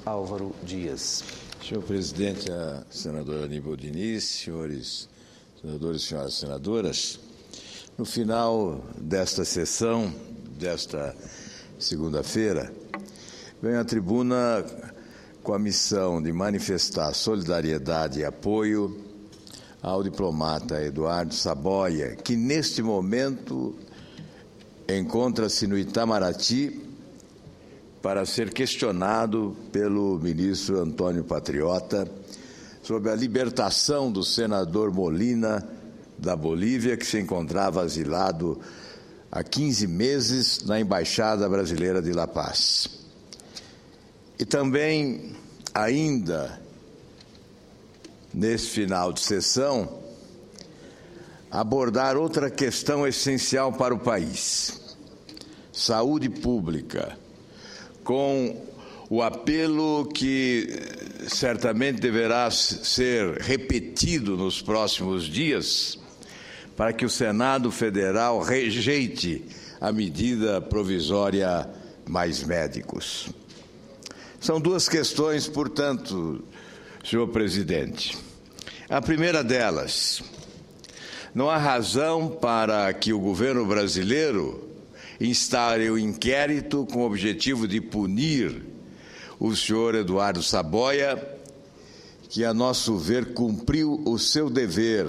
Álvaro Dias. Senhor presidente, a senadora Aníbal Diniz, senhores senadores e senhoras senadoras, no final desta sessão, desta segunda-feira, venho à tribuna com a missão de manifestar solidariedade e apoio ao diplomata Eduardo Saboia, que neste momento encontra-se no Itamaraty para ser questionado pelo ministro Antônio Patriota sobre a libertação do senador Molina da Bolívia, que se encontrava asilado há 15 meses na Embaixada Brasileira de La Paz. E também, ainda nesse final de sessão, abordar outra questão essencial para o país: saúde pública, com o apelo que certamente deverá ser repetido nos próximos dias para que o Senado Federal rejeite a medida provisória Mais Médicos. São duas questões, portanto, senhor presidente. A primeira delas: não há razão para que o governo brasileiro instaure o inquérito com o objetivo de punir o senhor Eduardo Saboia, que, a nosso ver, cumpriu o seu dever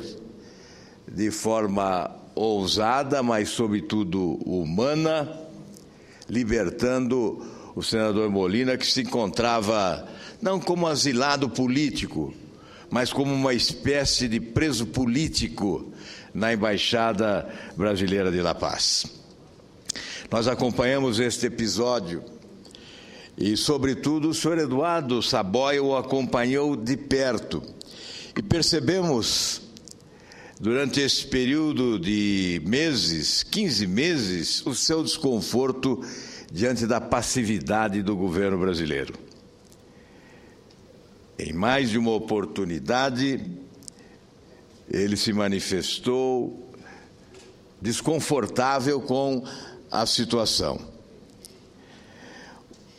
de forma ousada, mas, sobretudo, humana, libertando o senador Molina, que se encontrava não como asilado político, mas como uma espécie de preso político na Embaixada Brasileira de La Paz. Nós acompanhamos este episódio e, sobretudo, o senhor Eduardo Saboia o acompanhou de perto. E percebemos, durante esse período de meses, 15 meses, o seu desconforto diante da passividade do governo brasileiro. Em mais de uma oportunidade, ele se manifestou desconfortável com a situação.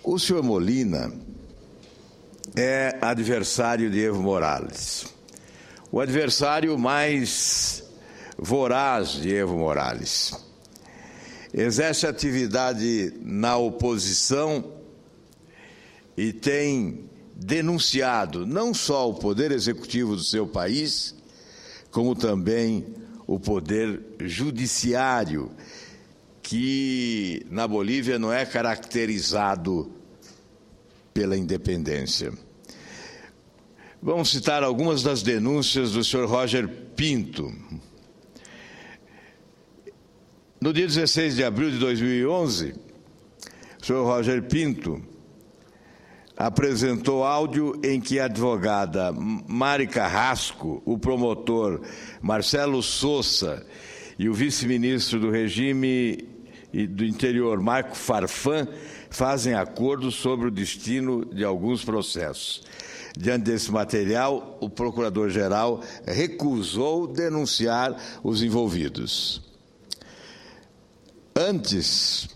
O senhor Molina é adversário de Evo Morales, o adversário mais voraz de Evo Morales. Exerce atividade na oposição e tem denunciado não só o poder executivo do seu país, como também o poder judiciário, que na Bolívia não é caracterizado pela independência. Vamos citar algumas das denúncias do senhor Roger Pinto. No dia 16 de abril de 2011, o senhor Roger Pinto apresentou áudio em que a advogada Mari Carrasco, o promotor Marcelo Souza e o vice-ministro do Regime e do Interior, Marco Farfan, fazem acordo sobre o destino de alguns processos. Diante desse material, o procurador-geral recusou denunciar os envolvidos. Antes,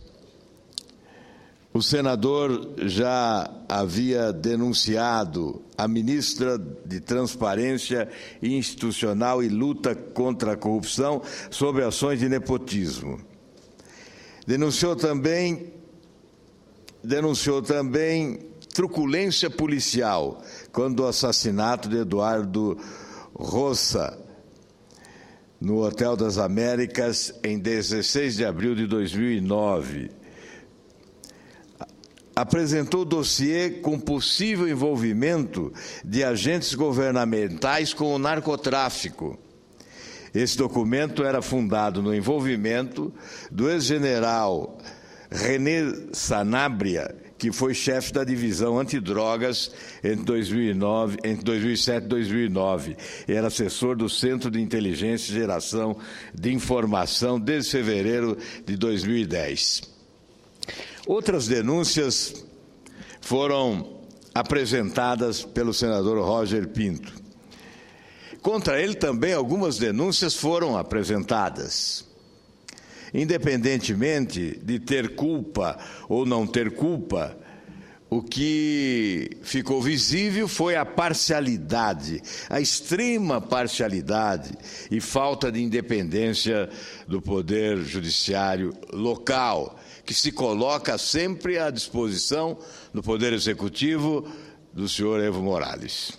o senador já havia denunciado a ministra de Transparência Institucional e Luta contra a Corrupção sobre ações de nepotismo. Denunciou também truculência policial quando o assassinato de Eduardo Rosa no Hotel das Américas em 16 de abril de 2009. Apresentou dossiê com possível envolvimento de agentes governamentais com o narcotráfico. Esse documento era fundado no envolvimento do ex-general René Sanabria, que foi chefe da divisão antidrogas entre 2007 e 2009. Era assessor do Centro de Inteligência e Geração de Informação desde fevereiro de 2010. Outras denúncias foram apresentadas pelo senador Roger Pinto. Contra ele também algumas denúncias foram apresentadas. Independentemente de ter culpa ou não ter culpa, o que ficou visível foi a parcialidade, a extrema parcialidade e falta de independência do Poder Judiciário local, que se coloca sempre à disposição do Poder Executivo do senhor Evo Morales.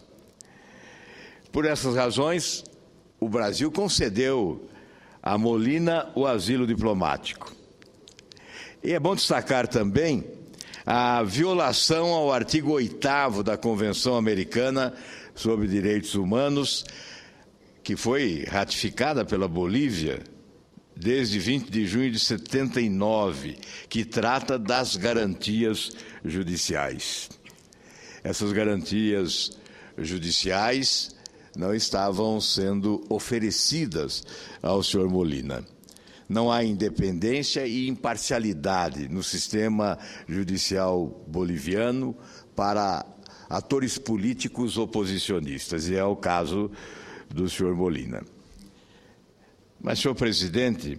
Por essas razões, o Brasil concedeu a Molina o asilo diplomático. E é bom destacar também a violação ao artigo 8º da Convenção Americana sobre Direitos Humanos, que foi ratificada pela Bolívia desde 20 de junho de 79, que trata das garantias judiciais. Essas garantias judiciais não estavam sendo oferecidas ao senhor Molina. Não há independência e imparcialidade no sistema judicial boliviano para atores políticos oposicionistas, e é o caso do senhor Molina. Mas, senhor presidente,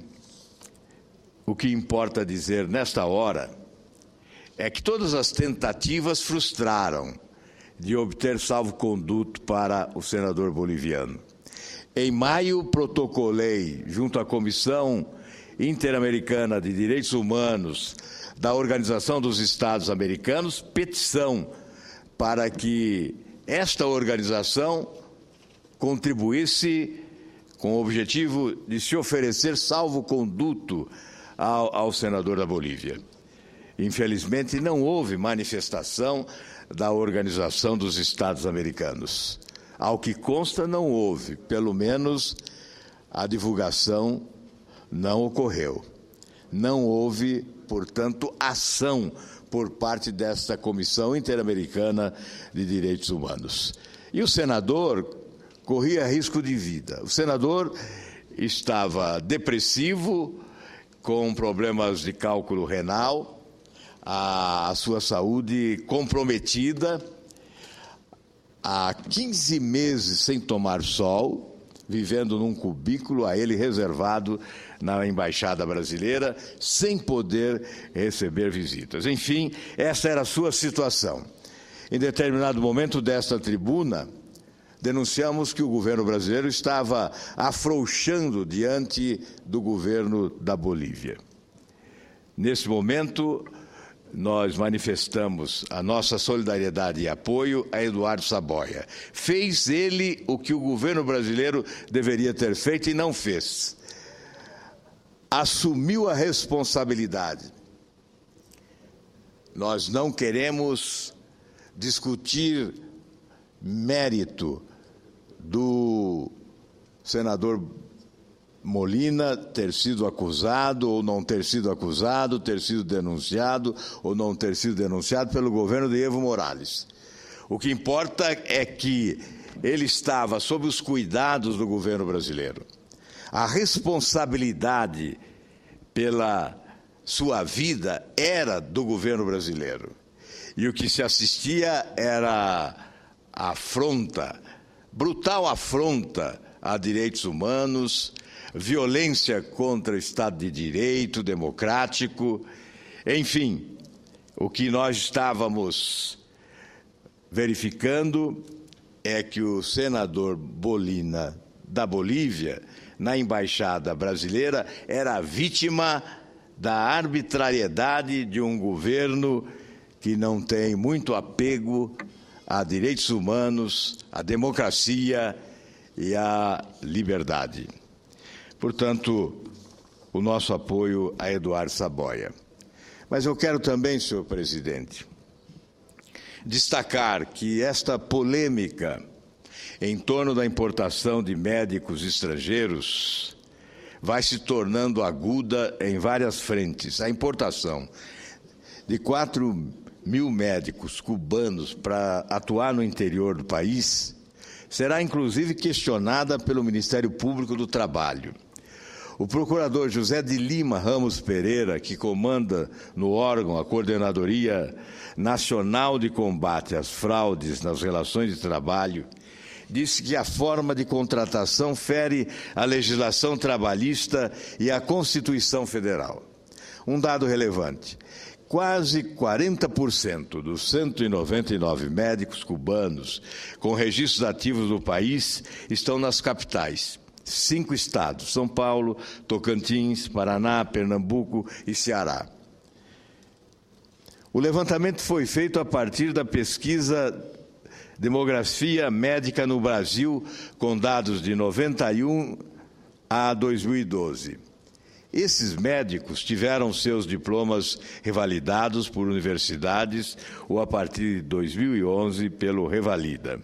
o que importa dizer nesta hora é que todas as tentativas frustraram de obter salvo-conduto para o senador boliviano. Em maio, protocolei, junto à Comissão Interamericana de Direitos Humanos da Organização dos Estados Americanos, petição para que esta organização contribuísse com o objetivo de se oferecer salvo-conduto ao senador da Bolívia. Infelizmente, não houve manifestação da Organização dos Estados Americanos. Ao que consta, não houve, pelo menos a divulgação não ocorreu. Não houve, portanto, ação por parte desta Comissão Interamericana de Direitos Humanos. E o senador corria risco de vida. O senador estava depressivo, com problemas de cálculo renal, a sua saúde comprometida, há 15 meses sem tomar sol, vivendo num cubículo a ele reservado na Embaixada Brasileira, sem poder receber visitas. Enfim, essa era a sua situação. Em determinado momento desta tribuna, denunciamos que o governo brasileiro estava afrouxando diante do governo da Bolívia. Nesse momento, nós manifestamos a nossa solidariedade e apoio a Eduardo Saboia. Fez ele o que o governo brasileiro deveria ter feito e não fez. Assumiu a responsabilidade. Nós não queremos discutir mérito do senador Molina ter sido acusado ou não ter sido acusado, ter sido denunciado ou não ter sido denunciado pelo governo de Evo Morales. O que importa é que ele estava sob os cuidados do governo brasileiro. A responsabilidade pela sua vida era do governo brasileiro. E o que se assistia era a afronta, brutal afronta a direitos humanos, violência contra o Estado de Direito democrático, enfim, o que nós estávamos verificando é que o senador Molina da Bolívia, na Embaixada Brasileira, era vítima da arbitrariedade de um governo que não tem muito apego a direitos humanos, à democracia e à liberdade. Portanto, o nosso apoio a Eduardo Saboia. Mas eu quero também, senhor presidente, destacar que esta polêmica em torno da importação de médicos estrangeiros vai se tornando aguda em várias frentes. A importação de 4.000 médicos cubanos para atuar no interior do país será, inclusive, questionada pelo Ministério Público do Trabalho. O procurador José de Lima Ramos Pereira, que comanda no órgão a Coordenadoria Nacional de Combate às Fraudes nas Relações de Trabalho, disse que a forma de contratação fere a legislação trabalhista e a Constituição Federal. Um dado relevante: quase 40% dos 199 médicos cubanos com registros ativos no país estão nas capitais. 5 estados: São Paulo, Tocantins, Paraná, Pernambuco e Ceará. O levantamento foi feito a partir da pesquisa Demografia Médica no Brasil, com dados de 91 a 2012. Esses médicos tiveram seus diplomas revalidados por universidades ou, a partir de 2011, pelo Revalida.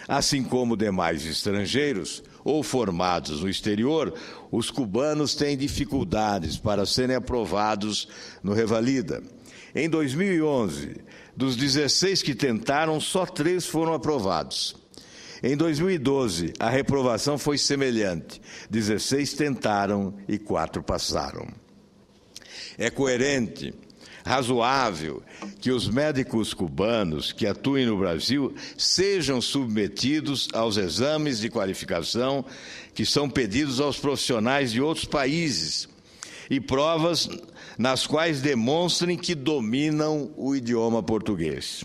Assim como demais estrangeiros ou formados no exterior, os cubanos têm dificuldades para serem aprovados no Revalida. Em 2011, dos 16 que tentaram, só 3 foram aprovados. Em 2012, a reprovação foi semelhante. 16 tentaram e 4 passaram. É coerente, razoável, que os médicos cubanos que atuem no Brasil sejam submetidos aos exames de qualificação que são pedidos aos profissionais de outros países e provas nas quais demonstrem que dominam o idioma português.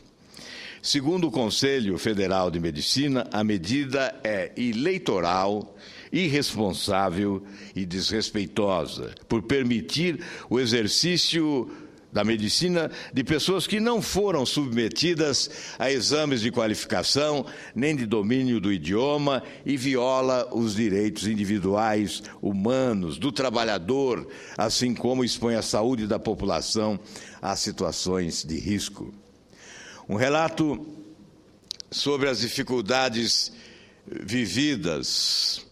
Segundo o Conselho Federal de Medicina, a medida é ileitoral, irresponsável e desrespeitosa, por permitir o exercício da medicina de pessoas que não foram submetidas a exames de qualificação nem de domínio do idioma e viola os direitos individuais humanos do trabalhador, assim como expõe a saúde da população a situações de risco. Um relato sobre as dificuldades vividas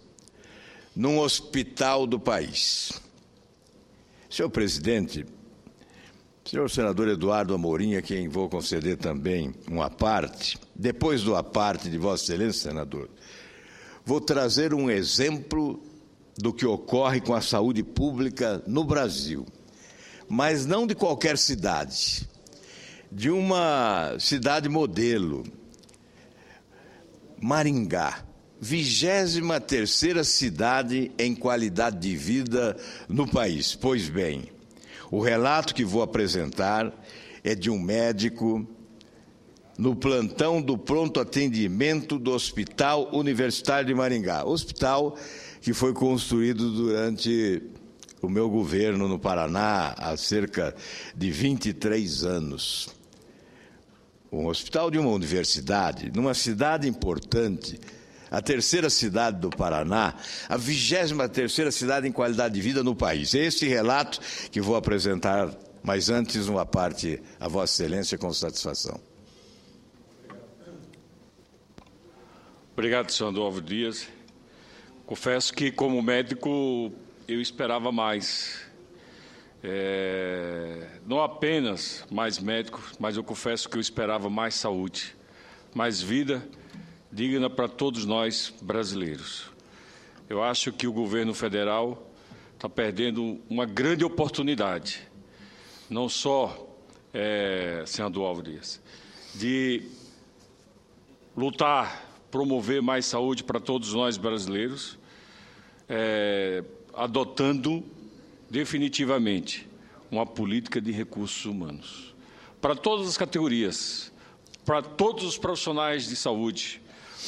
num hospital do país. Senhor presidente, senhor senador Eduardo Amorim, a quem vou conceder também um aparte, depois do aparte de Vossa Excelência, senador, vou trazer um exemplo do que ocorre com a saúde pública no Brasil, mas não de qualquer cidade, de uma cidade modelo, Maringá, 23ª cidade em qualidade de vida no país. Pois bem, o relato que vou apresentar é de um médico no plantão do pronto atendimento do Hospital Universitário de Maringá, hospital que foi construído durante o meu governo no Paraná há cerca de 23 anos. Um hospital de uma universidade, numa cidade importante, a 3ª cidade do Paraná, a 23ª cidade em qualidade de vida no país. É esse relato que vou apresentar, mas antes uma parte a Vossa Excelência com satisfação. Obrigado, senador Álvaro Dias. Confesso que, como médico, eu esperava mais. Não apenas mais médico, mas eu confesso que eu esperava mais saúde, mais vida digna para todos nós brasileiros. Eu acho que o governo federal está perdendo uma grande oportunidade, não só, senador Álvaro Dias, de lutar, promover mais saúde para todos nós brasileiros, adotando definitivamente uma política de recursos humanos para todas as categorias, para todos os profissionais de saúde.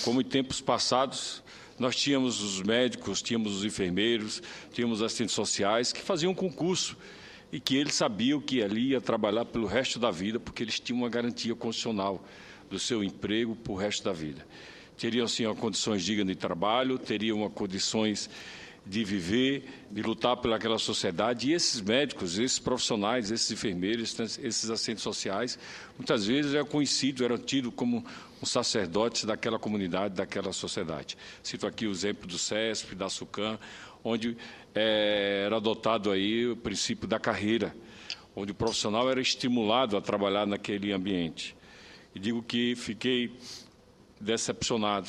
Como em tempos passados, nós tínhamos os médicos, tínhamos os enfermeiros, tínhamos assistentes sociais que faziam concurso e que eles sabiam que ali ia trabalhar pelo resto da vida, porque eles tinham uma garantia constitucional do seu emprego para o resto da vida. Teriam, sim, condições dignas de trabalho, teriam condições de viver, de lutar pelaquela sociedade. E esses médicos, esses profissionais, esses enfermeiros, esses assistentes sociais, muitas vezes eram tidos como um sacerdote daquela comunidade, daquela sociedade. Cito aqui o exemplo do CESP, da SUCAM, onde era adotado aí o princípio da carreira, onde o profissional era estimulado a trabalhar naquele ambiente. E digo que fiquei decepcionado,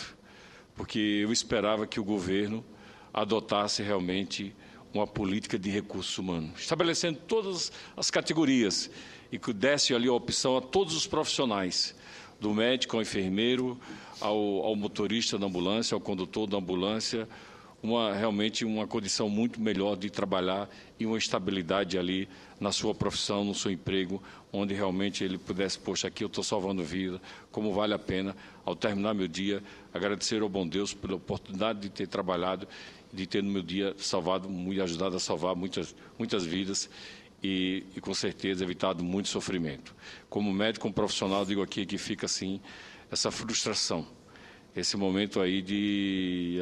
porque eu esperava que o governo adotasse realmente uma política de recursos humanos, estabelecendo todas as categorias e que desse ali a opção a todos os profissionais, do médico ao enfermeiro, ao motorista da ambulância, ao condutor da ambulância, realmente uma condição muito melhor de trabalhar e uma estabilidade ali na sua profissão, no seu emprego, onde realmente ele pudesse, poxa, aqui eu estou salvando vida, como vale a pena, ao terminar meu dia, agradecer ao bom Deus pela oportunidade de ter trabalhado, de ter no meu dia salvado, muito ajudado a salvar muitas vidas e com certeza evitado muito sofrimento. Como médico, como profissional, digo aqui que fica assim, essa frustração, esse momento aí de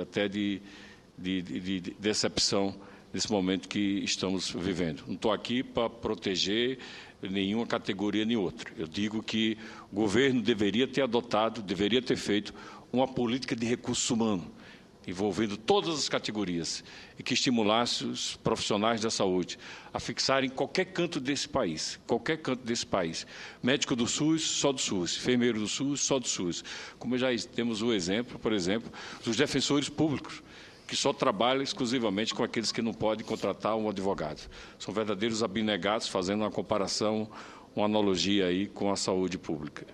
decepção nesse momento que estamos vivendo. Não estou aqui para proteger nenhuma categoria nem outra. Eu digo que o governo deveria ter adotado, deveria ter feito uma política de recursos humanos, envolvendo todas as categorias, e que estimulasse os profissionais da saúde a fixarem qualquer canto desse país, Médico do SUS, só do SUS, enfermeiro do SUS, só do SUS. Como já temos o exemplo, por exemplo, dos defensores públicos, que só trabalham exclusivamente com aqueles que não podem contratar um advogado. São verdadeiros abnegados, fazendo uma comparação, uma analogia aí com a saúde pública.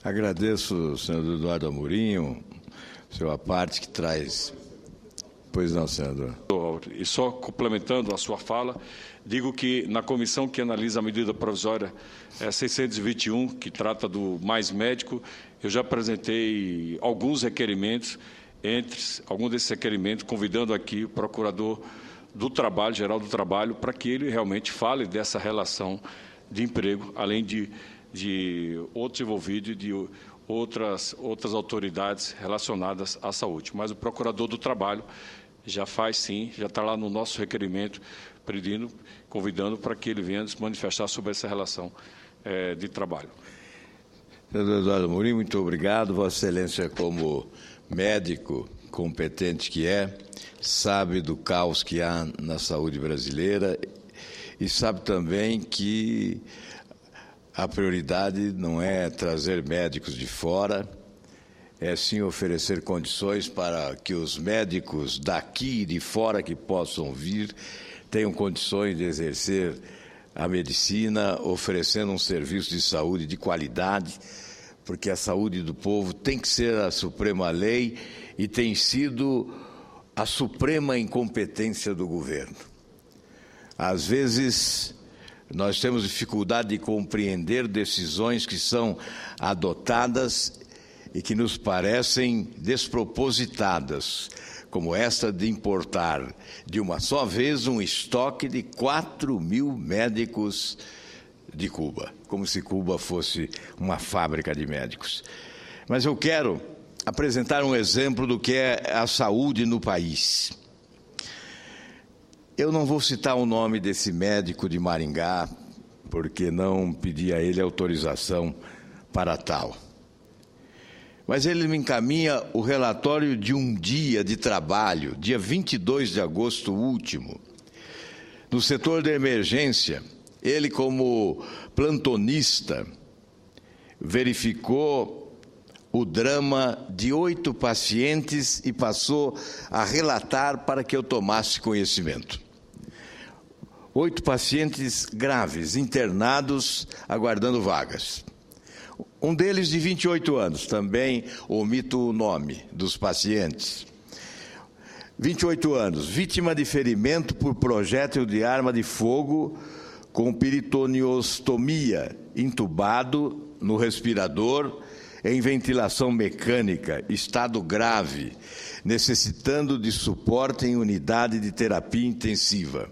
Agradeço, senador Eduardo Amorim, sua parte que traz. Pois não, senador. E só complementando a sua fala, digo que na comissão que analisa a medida provisória 621, que trata do Mais Médico, eu já apresentei alguns requerimentos, alguns desses requerimentos, convidando aqui o Procurador do Trabalho, Geral do Trabalho, para que ele realmente fale dessa relação de emprego, além de outros envolvidos e de outras autoridades relacionadas à saúde. Mas o Procurador do Trabalho já faz sim, já está lá no nosso requerimento, convidando para que ele venha se manifestar sobre essa relação de trabalho. Senador Eduardo Amorim, muito obrigado. Vossa Excelência, como médico competente que é, sabe do caos que há na saúde brasileira e sabe também que a prioridade não é trazer médicos de fora, é sim oferecer condições para que os médicos daqui e de fora que possam vir tenham condições de exercer a medicina, oferecendo um serviço de saúde de qualidade, porque a saúde do povo tem que ser a suprema lei e tem sido a suprema incompetência do governo. Às vezes, nós temos dificuldade de compreender decisões que são adotadas e que nos parecem despropositadas, como esta de importar de uma só vez um estoque de 4.000 médicos de Cuba, como se Cuba fosse uma fábrica de médicos. Mas eu quero apresentar um exemplo do que é a saúde no país. Eu não vou citar o nome desse médico de Maringá, porque não pedi a ele autorização para tal. Mas ele me encaminha o relatório de um dia de trabalho, dia 22 de agosto último. No setor da emergência, ele, como plantonista, verificou o drama de 8 pacientes e passou a relatar para que eu tomasse conhecimento. 8 pacientes graves, internados, aguardando vagas. Um deles de 28 anos, também omito o nome dos pacientes. 28 anos, vítima de ferimento por projétil de arma de fogo com peritoneuostomia, entubado no respirador, em ventilação mecânica, estado grave, necessitando de suporte em unidade de terapia intensiva.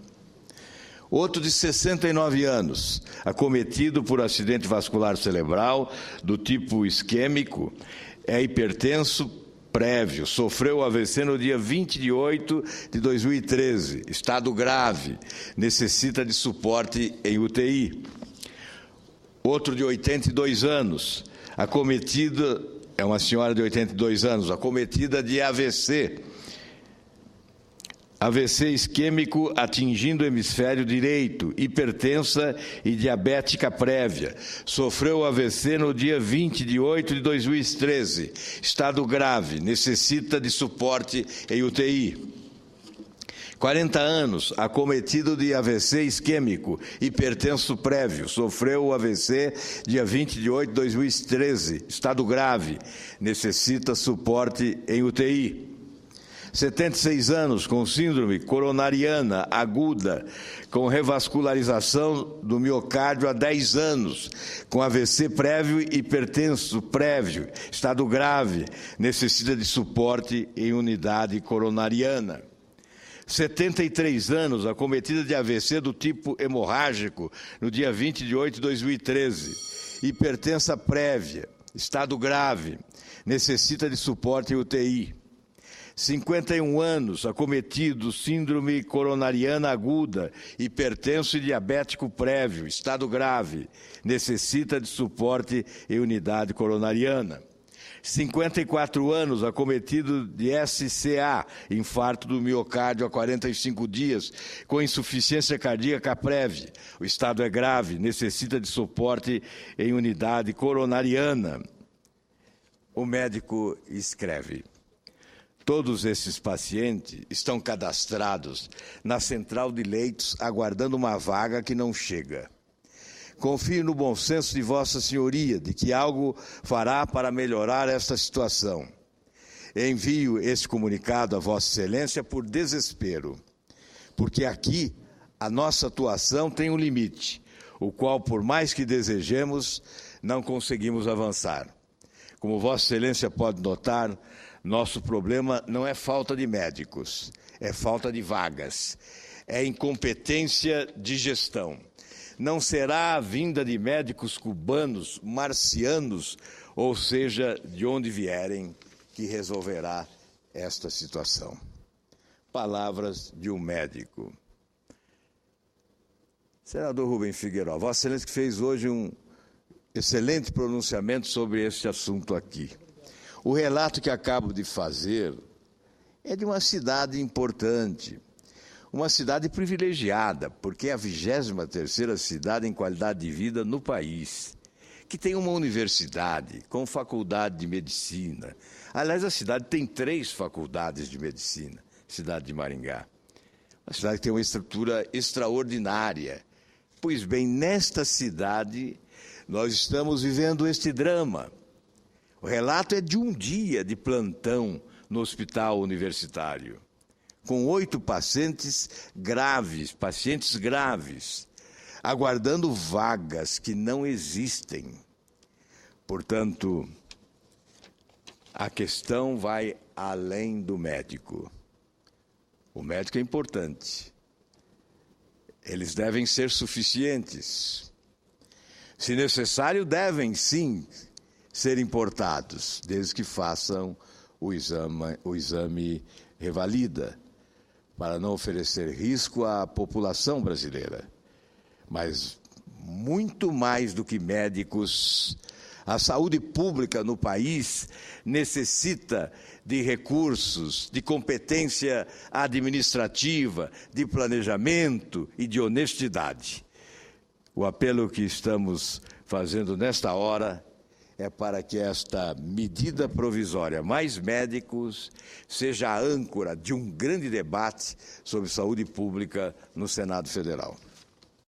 Outro de 69 anos, acometido por acidente vascular cerebral do tipo isquêmico, é hipertenso prévio, sofreu AVC no dia 20 de 8 de 2013, estado grave, necessita de suporte em UTI. Outro de 82 anos, acometida, é uma senhora de 82 anos, acometida de AVC. AVC isquêmico atingindo o hemisfério direito, hipertensa e diabética prévia. Sofreu AVC no dia 20 de 8 de 2013. Estado grave, necessita de suporte em UTI. 40 anos, acometido de AVC isquêmico, hipertenso prévio. Sofreu AVC dia 20 de 8 de 2013. Estado grave, necessita suporte em UTI. 76 anos com síndrome coronariana aguda, com revascularização do miocárdio há 10 anos, com AVC prévio e hipertenso prévio, estado grave, necessita de suporte em unidade coronariana. 73 anos, acometida de AVC do tipo hemorrágico, no dia 20 de 8 de 2013, hipertensa prévia, estado grave, necessita de suporte em UTI. 51 anos, acometido, síndrome coronariana aguda, hipertenso e diabético prévio, estado grave, necessita de suporte em unidade coronariana. 54 anos, acometido de SCA, infarto do miocárdio há 45 dias, com insuficiência cardíaca prévia. O estado é grave, necessita de suporte em unidade coronariana. O médico escreve: todos esses pacientes estão cadastrados na central de leitos, aguardando uma vaga que não chega. Confio no bom senso de Vossa Senhoria, de que algo fará para melhorar esta situação. Envio este comunicado a Vossa Excelência por desespero, porque aqui a nossa atuação tem um limite, o qual, por mais que desejemos, não conseguimos avançar. Como Vossa Excelência pode notar, nosso problema não é falta de médicos, é falta de vagas, é incompetência de gestão. Não será a vinda de médicos cubanos, marcianos, ou seja, de onde vierem, que resolverá esta situação. Palavras de um médico. Senador Rubem Figueiredo, Vossa Excelência que fez hoje um excelente pronunciamento sobre este assunto aqui. O relato que acabo de fazer é de uma cidade importante, uma cidade privilegiada, porque é a 23ª cidade em qualidade de vida no país, que tem uma universidade com faculdade de medicina. Aliás, a cidade tem 3 faculdades de medicina, cidade de Maringá. Uma cidade que tem uma estrutura extraordinária. Pois bem, nesta cidade, nós estamos vivendo este drama. O relato é de um dia de plantão no hospital universitário, com 8 pacientes graves, aguardando vagas que não existem. Portanto, a questão vai além do médico. O médico é importante. Eles devem ser suficientes. Se necessário, devem sim ser importados, desde que façam o exame revalida, para não oferecer risco à população brasileira. Mas, muito mais do que médicos, a saúde pública no país necessita de recursos, de competência administrativa, de planejamento e de honestidade. O apelo que estamos fazendo nesta hora é para que esta medida provisória, mais médicos, seja a âncora de um grande debate sobre saúde pública no Senado Federal.